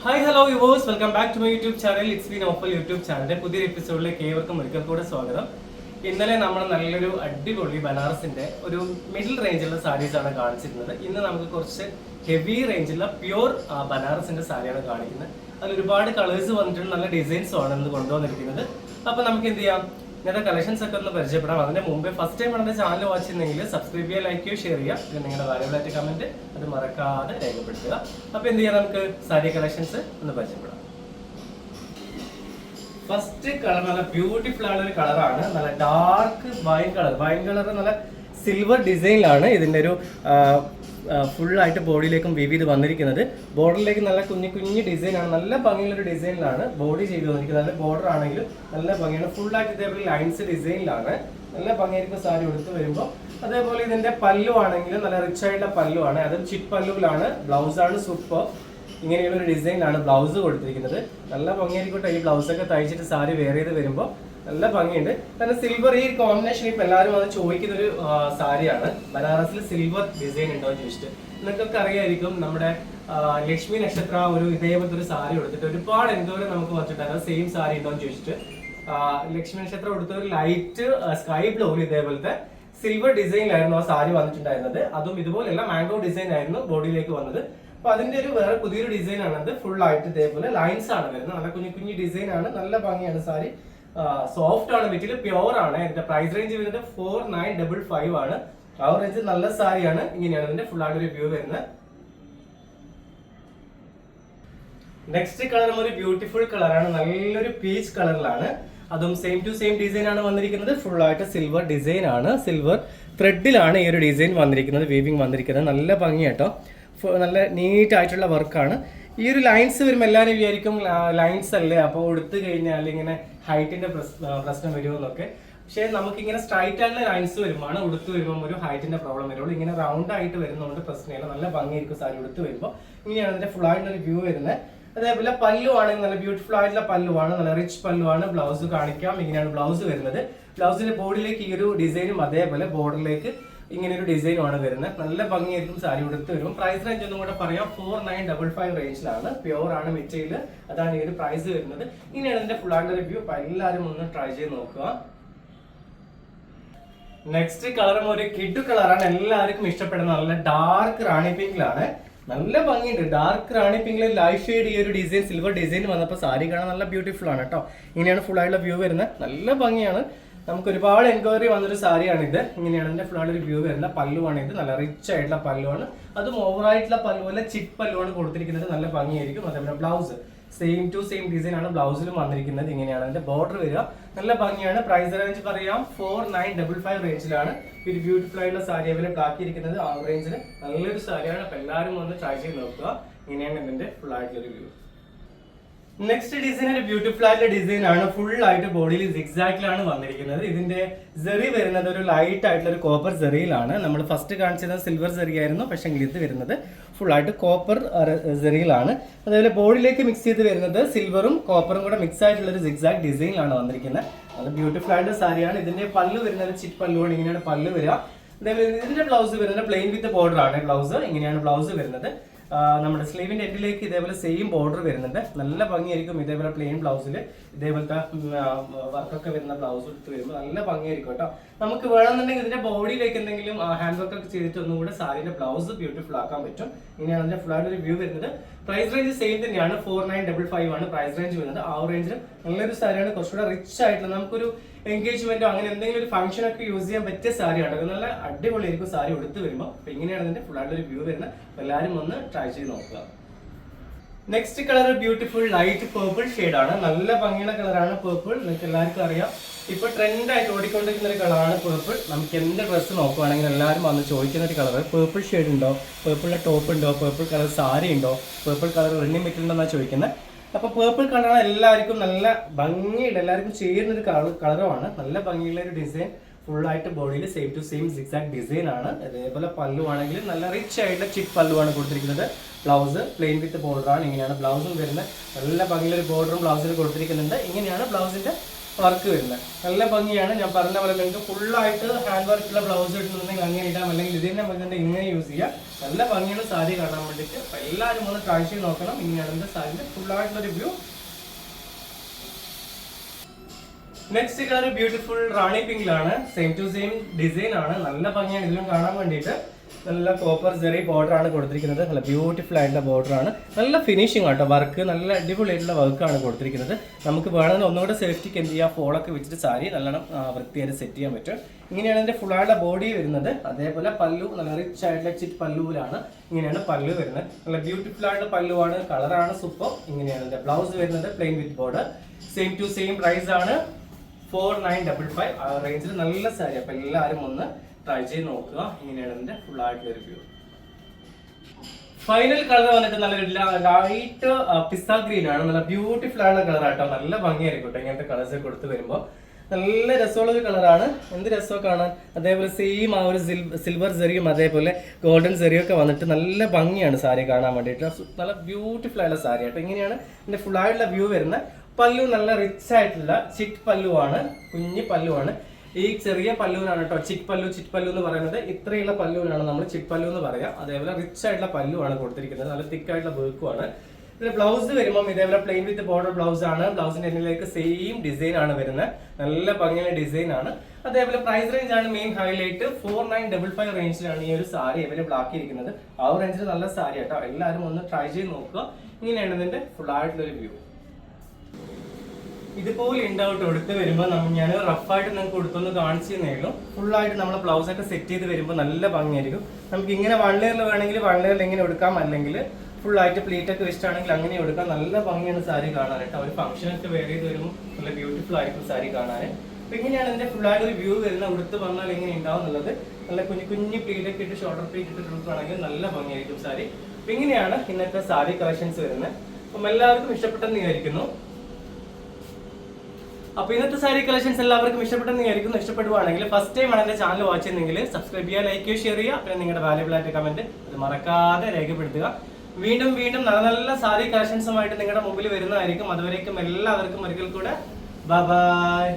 Hi hello yours, welcome back to my YouTube channel. It's been awful YouTube ചാനലിന്റെ പുതിയൊരു എപ്പിസോഡിലേക്ക് ഏവർക്കും ഒരിക്കൽ കൂടെ സ്വാഗതം. ഇന്നലെ നമ്മൾ നല്ലൊരു അടിപൊളി ബനാറസിന്റെ ഒരു മിഡിൽ റേഞ്ചിലുള്ള സാരീസ് ആണ് കാണിച്ചിരുന്നത്. ഇന്ന് നമുക്ക് കുറച്ച് ഹെവി റേഞ്ചിലുള്ള പ്യൂർ ബനാറസിന്റെ സാരിയാണ് കാണിക്കുന്നത്. അതിൽ ഒരുപാട് കളേഴ്സ് വന്നിട്ടുണ്ട്, നല്ല ഡിസൈൻസും ആണ് ഇന്ന് കൊണ്ടുവന്നിരിക്കുന്നത്. അപ്പൊ നമുക്ക് എന്ത് ചെയ്യാം, ഇങ്ങനത്തെ കളക്ഷൻസ് ഒക്കെ ഒന്ന് പരിചയപ്പെടാം. അതിന്റെ മുമ്പേ ഫസ്റ്റ് ടൈം നമ്മുടെ ചാനൽ വാച്ച് ചെയ്യുന്നെങ്കിൽ സബ്സ്ക്രൈബ് ചെയ്യുക, ലൈക്ക് ചെയ്യുക, ഷെയർ ചെയ്യുക. പിന്നെ നിങ്ങളുടെ വാല്യുബിൾ ആയിട്ട് കമന്റ് അത് മറക്കാതെ രേഖപ്പെടുത്തുക. അപ്പൊ എന്ത് ചെയ്യാം, നമുക്ക് സാരി കളക്ഷൻസ് ഒന്ന് പരിചയപ്പെടാം. ഫസ്റ്റ് കളർ നല്ല ബ്യൂട്ടിഫുൾ ആയ ഒരു കളറാണ്, നല്ല dark wine colour. Wine colour നല്ല സിൽവർ ഡിസൈനിലാണ് ഇതിന്റെ ഒരു ഫുൾ ആയിട്ട് ബോഡിയിലേക്കും വീവ് ചെയ്ത് വന്നിരിക്കുന്നത്. ബോർഡറിലേക്ക് നല്ല കുഞ്ഞു കുഞ്ഞു ഡിസൈനാണ്, നല്ല ഭംഗിയുള്ളൊരു ഡിസൈനിലാണ് ബോഡി ചെയ്ത് വന്നിരിക്കുന്നത്. നല്ല ബോർഡർ ആണെങ്കിലും നല്ല ഭംഗിയാണ്, ഫുൾ ആയിട്ട് ഇതേപോലെ ലൈൻസ് ഡിസൈനിലാണ്. നല്ല ഭംഗിയായിരിക്കും സാരി എടുത്ത് വരുമ്പോൾ. അതേപോലെ ഇതിന്റെ പല്ലു ആണെങ്കിലും നല്ല റിച്ച് ആയിട്ടുള്ള പല്ലു ആണ്, അതും ചിപ്പ് പല്ലുവിലാണ്. ബ്ലൗസ് ആണ് സൂപ്പർ, ഇങ്ങനെയുള്ള ഒരു ഡിസൈനിലാണ് ബ്ലൗസ് കൊടുത്തിരിക്കുന്നത്. നല്ല ഭംഗിയായിരിക്കട്ടെ. ഈ ബ്ലൗസൊക്കെ തയ്ച്ചിട്ട് സാരി വെയർ ചെയ്ത് വരുമ്പോൾ നല്ല ഭംഗിയുണ്ട്. കാരണം സിൽവർ ഈ കോമ്പിനേഷൻ ഇപ്പൊ എല്ലാവരും അത് ചോദിക്കുന്ന ഒരു സാരിയാണ്. ബനാറസിൽ സിൽവർ ഡിസൈൻ ഉണ്ടോ എന്ന് ചോദിച്ചിട്ട് നിങ്ങൾക്കൊക്കെ അറിയായിരിക്കും. നമ്മുടെ ലക്ഷ്മി നക്ഷത്ര ഒരു ഇതേപോലത്തെ ഒരു സാരി എടുത്തിട്ട് ഒരുപാട് എന്തോരം നമുക്ക് വന്നിട്ടുണ്ടായിരുന്നു. സെയിം സാരി ഉണ്ടോ എന്ന് ചോദിച്ചിട്ട് ലക്ഷ്മി നക്ഷത്രം എടുത്ത ഒരു ലൈറ്റ് സ്കൈ ബ്ലൂവിൽ ഇതേപോലത്തെ സിൽവർ ഡിസൈനിലായിരുന്നു ആ സാരി വന്നിട്ടുണ്ടായിരുന്നത്. അതും ഇതുപോലെയല്ല, മാംഗോ ഡിസൈൻ ആയിരുന്നു ബോഡിയിലേക്ക് വന്നത്. അപ്പൊ അതിന്റെ ഒരു വേറെ പുതിയൊരു ഡിസൈൻ ആണത്. ഫുൾ ആയിട്ട് ഇതേപോലെ ലൈൻസ് ആണ് വരുന്നത്. നല്ല കുഞ്ഞു കുഞ്ഞു ഡിസൈൻ ആണ്, നല്ല ഭംഗിയാണ് സാരി. സോഫ്റ്റ് ആണ്, മെറ്റീരിയൽ പ്യുവർ ആണ്. ഇതിന്റെ പ്രൈസ് റേഞ്ച് വരുന്നത് 4955 ആണ്. ആ റേഞ്ച് നല്ല സാരിയാണ്. ഇങ്ങനെയാണ് ഇതിന്റെ ഫുൾ ആയിട്ട് ഒരു വ്യൂ വരുന്നത്. നെക്സ്റ്റ് കളർ ഒരു ബ്യൂട്ടിഫുൾ കളറാണ്, നല്ലൊരു പീച്ച് കളറിലാണ്. അതും സെയിം ടു സെയിം ഡിസൈൻ ആണ് വന്നിരിക്കുന്നത്. ഫുൾ ആയിട്ട് സിൽവർ ഡിസൈൻ ആണ്, സിൽവർ ത്രെഡിലാണ് ഈ ഒരു ഡിസൈൻ വന്നിരിക്കുന്നത്, വീവിംഗ് വന്നിരിക്കുന്നത്. നല്ല ഭംഗിയാട്ടോ, നല്ല നീറ്റ് ആയിട്ടുള്ള വർക്കാണ്. ഈ ഒരു ലൈൻസ് വരുമ്പോൾ എല്ലാവരും വിചാരിക്കും ലൈൻസ് അല്ലേ, അപ്പോൾ എടുത്തു കഴിഞ്ഞാൽ ഇങ്ങനെ ഹൈറ്റിന്റെ പ്രശ്നം വരുമെന്നൊക്കെ. പക്ഷേ നമുക്കിങ്ങനെ സ്ട്രൈറ്റ് ആയിട്ടുള്ള ലൈൻസ് വരുമ്പോൾ ഉടുത്ത് വരുമ്പോൾ ഒരു ഹൈറ്റിന്റെ പ്രോബ്ലം വരുള്ളൂ. ഇങ്ങനെ റൗണ്ട് ആയിട്ട് വരുന്നതുകൊണ്ട് പ്രശ്നമില്ല, നല്ല ഭംഗിയായിരിക്കും സാരി ഉടുത്ത് വരുമ്പോൾ. ഇങ്ങനെയാണ് ഇതിന്റെ ഫുൾ ആയിട്ടുള്ള ഒരു വ്യൂ വരുന്നത്. അതേപോലെ പല്ലു ആണെങ്കിൽ നല്ല ബ്യൂട്ടിഫുൾ ആയിട്ടുള്ള പല്ലുവാണ്, നല്ല റിച്ച് പല്ലുവാണ്. ബ്ലൗസ് കാണിക്കാം, ഇങ്ങനെയാണ് ബ്ലൗസ് വരുന്നത്. ബ്ലൗസിന്റെ ബോഡിയിലേക്ക് ഈ ഒരു ഡിസൈനും അതേപോലെ ബോർഡറിലേക്ക് ഇങ്ങനെ ഒരു ഡിസൈനുമാണ് വരുന്നത്. നല്ല ഭംഗിയായിരിക്കും സാരി ഉടുത്ത് വരും. പ്രൈസ് റേഞ്ച് ഒന്നും കൂടെ പറയാം, 4955 റേഞ്ചിലാണ്. പ്യുവർ ആണ് മെറ്റീരിയൽ, അതാണ് ഈ ഒരു പ്രൈസ് വരുന്നത്. ഇങ്ങനെയാണ് ഇതിന്റെ ഫുൾ ആയിട്ട് റിവ്യൂ. അപ്പൊ എല്ലാവരും ഒന്ന് ട്രൈ ചെയ്ത് നോക്കുക. നെക്സ്റ്റ് കളറും ഒരു കിഡ് കളറാണ്, എല്ലാവർക്കും ഇഷ്ടപ്പെടുന്ന നല്ല ഡാർക്ക് റാണി പിങ്കിലാണ്. നല്ല ഭംഗിയുണ്ട്, ഡാർക്ക് റാണി പിങ്കിൽ ലൈറ്റ് ഷെയ്ഡ് ഈ ഒരു ഡിസൈൻ സിൽവർ ഡിസൈൻ വന്നപ്പോൾ സാരി കാണാൻ നല്ല ബ്യൂട്ടിഫുൾ ആണ് കേട്ടോ. ഇങ്ങനെയാണ് ഫുൾ ആയിട്ടുള്ള വ്യൂ വരുന്നത്. നല്ല ഭംഗിയാണ്, നമുക്ക് ഒരുപാട് എൻക്വയറി വന്നൊരു സാരിയാണ് ഇത്. ഇങ്ങനെയാണ് ഇതിന്റെ ഫുൾ ആയിട്ട് ഒരു വ്യൂ വരുന്നത്. പല്ലുവാണ് ഇത്, നല്ല റിച്ച് ആയിട്ടുള്ള പല്ലുവാണ്. അതും ഓവറായിട്ടുള്ള പല്ലുവല്ല, ചിപ്പ് പല്ലുവാണ് കൊടുത്തിരിക്കുന്നത്. നല്ല ഭംഗിയായിരിക്കും. അതേപോലെ blouse same to same design ആണ് ബ്ലൗസിലും വന്നിരിക്കുന്നത്. ഇങ്ങനെയാണ് ഇതിന്റെ ബോർഡർ വരിക, നല്ല ഭംഗിയാണ്. പ്രൈസ് റേഞ്ച് പറയാം 4955 റേഞ്ചിലാണ് ഒരു ബ്യൂട്ടിഫുൾ ആയിട്ടുള്ള സാരി അവൈലബിൾ ആക്കിയിരിക്കുന്നത്. ആ റേഞ്ചിൽ നല്ലൊരു സാരിയാണ്. അപ്പൊ എല്ലാവരും ഒന്ന് ട്രൈ ചെയ്ത് നോക്കുക. ഇങ്ങനെയാണ് ഇതിന്റെ ഫുൾ ആയിട്ടുള്ള ഒരു വ്യൂ. നെക്സ്റ്റ് ഡിസൈൻ ഒരു ബ്യൂട്ടിഫുൾ ആയിട്ടുള്ള ഡിസൈൻ ആണ്. ഫുൾ ആയിട്ട് ബോഡിയിൽ സിഗ്സാഗിലാണ് വന്നിരിക്കുന്നത്. ഇതിന്റെ സെറി വരുന്നത് ഒരു ലൈറ്റ് ആയിട്ടുള്ള ഒരു കോപ്പർ സെറിയിലാണ്. നമ്മൾ ഫസ്റ്റ് കാണിച്ചത് സിൽവർ സെറി ആയിരുന്നു, പക്ഷെ ഇത് വരുന്നത് ഫുൾ ആയിട്ട് കോപ്പർ സെറിയിലാണ്. അതേപോലെ ബോഡിയിലേക്ക് മിക്സ് ചെയ്ത് വരുന്നത് സിൽവറും കോപ്പറും കൂടെ മിക്സ് ആയിട്ടുള്ള ഒരു സിഗ്സാഗ് ഡിസൈനിലാണ് വന്നിരിക്കുന്നത്. നല്ല ബ്യൂട്ടിഫുൾ ആയിട്ടുള്ള സാരിയാണ്. ഇതിന്റെ പല്ല് വരുന്നത് ചിപ്പ് പല്ലുവാണ്, ഇങ്ങനെയാണ് പല്ല് വരിക. അതേപോലെ ഇതിന്റെ ബ്ലൗസ് വരുന്നത് പ്ലെയിൻ വിത്ത് ബോർഡർ ആണ് ബ്ലൗസ്. ഇങ്ങനെയാണ് ബ്ലൗസ് വരുന്നത്. നമ്മുടെ സ്ലീവിന്റെ എൻഡിലേക്ക് ഇതേപോലെ സെയിം ബോർഡർ വരുന്നുണ്ട്. നല്ല ഭംഗിയായിരിക്കും. ഇതേപോലെ പ്ലെയിൻ ബ്ലൗസിൽ ഇതേപോലത്തെ വർക്കൊക്കെ വരുന്ന ബ്ലൗസ് എടുത്ത് വരുമ്പോൾ നല്ല ഭംഗിയായിരിക്കും കേട്ടോ. നമുക്ക് വേണമെന്നുണ്ടെങ്കിൽ ഇതിന്റെ ബോഡിയിലേക്ക് എന്തെങ്കിലും ഹാൻഡ് വർക്ക് ഒക്കെ ചെയ്തിട്ട് ഒന്നും കൂടെ സാരിന്റെ ബ്ലൗസ് ബ്യൂട്ടിഫുൾ ആക്കാൻ പറ്റും. ഇങ്ങനെയാണ് അതിന്റെ ഫുൾ ആയിട്ട് ഒരു വ്യൂ വരുന്നത്. പ്രൈസ് റേഞ്ച് സെയിം തന്നെയാണ്, 4955 ആണ് പ്രൈസ് റേഞ്ച് വരുന്നത്. ആ റേഞ്ചിൽ നല്ലൊരു സാരിയാണ്, കുറച്ചുകൂടെ റിച്ച് ആയിട്ടുള്ള നമുക്കൊരു എൻഗേജ്മെന്റോ അങ്ങനെ എന്തെങ്കിലും ഒരു ഫംഗ്ഷൻ ഒക്കെ യൂസ് ചെയ്യാൻ പറ്റിയ സാരിയാണ്. നല്ല അടിപൊളിയായിരിക്കും സാരി എടുത്ത് വരുമ്പോൾ. അപ്പൊ ഇങ്ങനെയാണ് ഇതിന്റെ ഫുൾ ആയിട്ട് ഒരു വ്യൂ വരുന്നത്. എല്ലാവരും ഒന്ന് ട്രൈ ചെയ്ത് നോക്കുക. Next colour beautiful light purple shade ആണ്. നല്ല ഭംഗിയുള്ള കളറാണ് പേർപ്പിൾ. നിങ്ങൾക്ക് എല്ലാവർക്കും അറിയാം, ഇപ്പൊ ട്രെൻഡ് ആയിട്ട് ഓടിക്കൊണ്ടിരിക്കുന്ന ഒരു കളറാണ് പേർപ്പിൾ. നമുക്ക് എന്ത് ഡ്രസ്സ് നോക്കുവാണെങ്കിൽ എല്ലാവരും വന്ന് ചോദിക്കുന്ന ഒരു കളർ പേർപ്പിൾ ഷെയ്ഡ് ഉണ്ടോ, പേർപ്പിളിന്റെ ടോപ്പ് ഉണ്ടോ, പേർപ്പിൾ കളർ സാരി ഉണ്ടോ, പേർപ്പിൾ കളർ റണ്ണിങ് മെറ്റീരിയൽ ഉണ്ടോ ചോദിക്കുന്നത്. അപ്പൊ പേർപ്പിൾ കളറാണ് എല്ലാവർക്കും നല്ല ഭംഗിയുണ്ട്, എല്ലാവർക്കും ചേരുന്ന ഒരു കളറുമാണ്. നല്ല ഭംഗിയുള്ള ഒരു ഡിസൈൻ, ഫുൾ ആയിട്ട് ബോഡിയിൽ same to same exact design ആണ്. അതേപോലെ പല്ലു ആണെങ്കിൽ നല്ല റിച്ച് ആയിട്ടുള്ള ചിപ്പ് പല്ലുവാണ് കൊടുത്തിരിക്കുന്നത്. ബ്ലൗസ് പ്ലെയിൻ വിത്ത് ബോർഡർ ആണ്. ഇങ്ങനെയാണ് ബ്ലൗസും വരുന്നത്. നല്ല ഭംഗിയുള്ള ഒരു ബോർഡറും ബ്ലൗസിൽ കൊടുത്തിരിക്കുന്നുണ്ട്. ഇങ്ങനെയാണ് ബ്ലൗസിന്റെ വർക്ക് വരുന്നത്. നല്ല ഭംഗിയാണ്. ഞാൻ പറഞ്ഞ പോലെ നിങ്ങൾക്ക് ഫുള്ളായിട്ട് ഹാൻഡ് വർക്കുള്ള ബ്ലൗസ് ഇടുന്നുണ്ടെങ്കിൽ അങ്ങനെ ഇടാം, അല്ലെങ്കിൽ ഇതിനെ വരുന്നുണ്ട് ഇങ്ങനെ യൂസ് ചെയ്യാം. നല്ല ഭംഗിയാണ് സാരി കാണാൻ വേണ്ടിയിട്ട്. അപ്പം എല്ലാവരും ഒന്ന് ട്രൈ ചെയ്ത് നോക്കണം. ഇങ്ങനെയാണ് എൻ്റെ സാരിൻ്റെ ഫുള്ളായിട്ടുള്ള review. Next colour beautiful rani പിങ്കിലാണ്. സെയിം ടു സെയിം ഡിസൈൻ ആണ്. നല്ല ഭംഗിയാണ് ഇതിലും കാണാൻ വേണ്ടിയിട്ട്. നല്ല കോപ്പർ ജെറി ബോർഡർ ആണ് കൊടുത്തിരിക്കുന്നത്. നല്ല ബ്യൂട്ടിഫുൾ ആയിട്ടുള്ള ബോർഡർ ആണ്. നല്ല ഫിനിഷിംഗ് ആട്ടോ. വർക്ക് നല്ല അടിപൊളിയായിട്ടുള്ള വർക്കാണ് കൊടുത്തിരിക്കുന്നത്. നമുക്ക് വേണമെങ്കിൽ ഒന്നുകൂടെ സേഫ്റ്റിക്ക് എന്ത് ചെയ്യാം, ഫോളൊക്കെ വെച്ചിട്ട് സാരി നല്ലോണം വൃത്തിയായിട്ട് സെറ്റ് ചെയ്യാൻ പറ്റും. ഇങ്ങനെയാണ് ഇതിന്റെ ഫുൾ ആയിട്ടുള്ള ബോഡി വരുന്നത്. അതേപോലെ പല്ലു നല്ല റിച്ച് ആയിട്ടുള്ള ചിറ്റ് പല്ലുവിലാണ് ഇങ്ങനെയാണ് പല്ലു വരുന്നത്. നല്ല ബ്യൂട്ടിഫുൾ ആയിട്ടുള്ള പല്ലുവാണ്. കളറാണ് സൂപ്പർ. ഇങ്ങനെയാണ് ഇതിന്റെ ബ്ലൗസ് വരുന്നത്. Plain with border. Same to same price ആണ് 4955. ആ റേഞ്ചിൽ നല്ല സാരി. അപ്പൊ എല്ലാവരും ഒന്ന് ട്രൈ ചെയ്ത് നോക്കുക. ഇങ്ങനെയാണ് ഇതിന്റെ ഫുൾ ആയിട്ടുള്ള റിവ്യൂ. ഫൈനൽ കളർ വന്നിട്ട് നല്ലൊരു ലൈറ്റ് പിസ്ത ഗ്രീൻ ആണ്. നല്ല ബ്യൂട്ടിഫുൾ ആയിട്ടുള്ള കളർ ആട്ടോ. നല്ല ഭംഗിയായിരിക്കും ഇങ്ങനത്തെ കളേഴ്സ് കൊടുത്ത് വരുമ്പോൾ. നല്ല രസമുള്ള ഒരു കളറാണ്. എന്ത് രസമൊക്കെ കാണാൻ. അതേപോലെ സെയിം ആ ഒരു സിൽവർ സെറിയും അതേപോലെ ഗോൾഡൻ സെറിയും ഒക്കെ വന്നിട്ട് നല്ല ഭംഗിയാണ് സാരി കാണാൻ വേണ്ടിയിട്ട്. നല്ല ബ്യൂട്ടിഫുൾ ആയിട്ടുള്ള സാരി ആട്ടോ. ഇങ്ങനെയാണ് ഇതിന്റെ ഫുൾ ആയിട്ടുള്ള വ്യൂ വരുന്നത്. പല്ലു നല്ല റിച്ച് ആയിട്ടുള്ള ചിറ്റ് പല്ലുവാണ്. കുഞ്ഞി പല്ലുവാണ്. ഈ ചെറിയ പല്ലുവിനാണ് കേട്ടോ ചിറ്റ് പല്ലു എന്ന് പറയുന്നത്. ഇത്രയുള്ള പല്ലുവിനാണ് നമ്മൾ ചിറ്റ് പല്ലു എന്ന് പറയാം. അതേപോലെ റിച്ച് ആയിട്ടുള്ള പല്ലുവാണ് കൊടുത്തിരിക്കുന്നത്. നല്ല തിക്കായിട്ടുള്ള വർക്കുമാണ്. ഇതിന്റെ ബ്ലൗസ് വരുമ്പോൾ ഇതേപോലെ പ്ലെയിൻ വിത്ത് ബോർഡർ ബ്ലൗസ് ആണ്. ബ്ലൗസിന്റെ എന്നിലേക്ക് സെയിം ഡിസൈൻ ആണ് വരുന്നത്. നല്ല ഭംഗിയുള്ള ഡിസൈൻ ആണ്. അതേപോലെ പ്രൈസ് റേഞ്ച് ആണ് മെയിൻ ഹൈലൈറ്റ്. 4955 റേഞ്ചിലാണ് ഈ ഒരു സാരി അവൈലബിൾ ആക്കിയിരിക്കുന്നത്. ആ ഒരു റേഞ്ചിൽ നല്ല സാരി കേട്ടോ. എല്ലാവരും ഒന്ന് ട്രൈ ചെയ്ത് നോക്കുക. ഇങ്ങനെയാണ് ഇതിന്റെ ഫുൾ ആയിട്ടുള്ള ഒരു വ്യൂ. ഇതുപോലെ ഉണ്ടാവും എടുത്ത് വരുമ്പോൾ ഞാൻ റഫായിട്ട് നിങ്ങൾക്ക് കൊടുത്തൊന്ന് കാണിച്ചു തന്നേയുള്ളൂ. ഫുള്ളായിട്ട് നമ്മൾ ബ്ലൗസ് ഒക്കെ സെറ്റ് ചെയ്ത് വരുമ്പോൾ നല്ല ഭംഗിയായിരിക്കും. നമുക്ക് ഇങ്ങനെ 1 ലെയറിൽ വേണമെങ്കിൽ 1 ലെയറിൽ ഇങ്ങനെ എടുക്കാം, അല്ലെങ്കിൽ ഫുള്ളായിട്ട് പ്ലീറ്റ് ഒക്കെ വെച്ചിട്ടാണെങ്കിൽ അങ്ങനെ എടുക്കാം. നല്ല ഭംഗിയാണ് സാരി കാണാനായിട്ട്. ഒരു ഫംഗ്ഷനൊക്കെ വെയർ ചെയ്ത് വരുമ്പോൾ നല്ല ബ്യൂട്ടിഫുൾ ആയിരിക്കും സാരി കാണാൻ. അപ്പൊ ഇങ്ങനെയാണ് ഇതിന്റെ ഫുള്ളായിട്ട് ഒരു വ്യൂ വരുന്നത്. ഉടുത്ത് വന്നാൽ എങ്ങനെ ഉണ്ടാവും എന്നുള്ളത്. നല്ല കുഞ്ഞു പ്ലീറ്റ് ഒക്കെ ഇട്ട് ഷോർട്ടർ പ്ലീറ്റ് ഇട്ട് കൊടുക്കുകയാണെങ്കിൽ നല്ല ഭംഗിയായിരിക്കും സാരി. അപ്പൊ ഇങ്ങനെയാണ് ഇന്നത്തെ സാരി കളക്ഷൻസ് വരുന്നത്. അപ്പം എല്ലാവർക്കും ഇഷ്ടപ്പെട്ടെന്ന് വിചാരിക്കുന്നു. അപ്പൊ ഇന്നത്തെ സാരി കളക്ഷൻസ് എല്ലാവർക്കും ഇഷ്ടപ്പെട്ടെന്ന് വിചാരിക്കുന്നു. ഇഷ്ടപ്പെടുവാണെങ്കിൽ ഫസ്റ്റ് ടൈം ആണ് എന്റെ ചാനൽ വാച്ച് ചെയ്യുന്നെങ്കിൽ സബ്സ്ക്രൈബ് ചെയ്യുക, ലൈക്ക് ചെയ്യുക, ഷെയർ ചെയ്യുക. പിന്നെ നിങ്ങളുടെ വാല്യബിൾ ആയിട്ട് കമന്റ് അത് മറക്കാതെ രേഖപ്പെടുത്തുക. വീണ്ടും നല്ല നല്ല സാരി കളക്ഷൻസുമായിട്ട് നിങ്ങളുടെ മുമ്പിൽ വരുന്നതായിരിക്കും. അതുവരേക്കും എല്ലാവർക്കും ഒരിക്കൽ കൂടെ ബൈ ബൈ.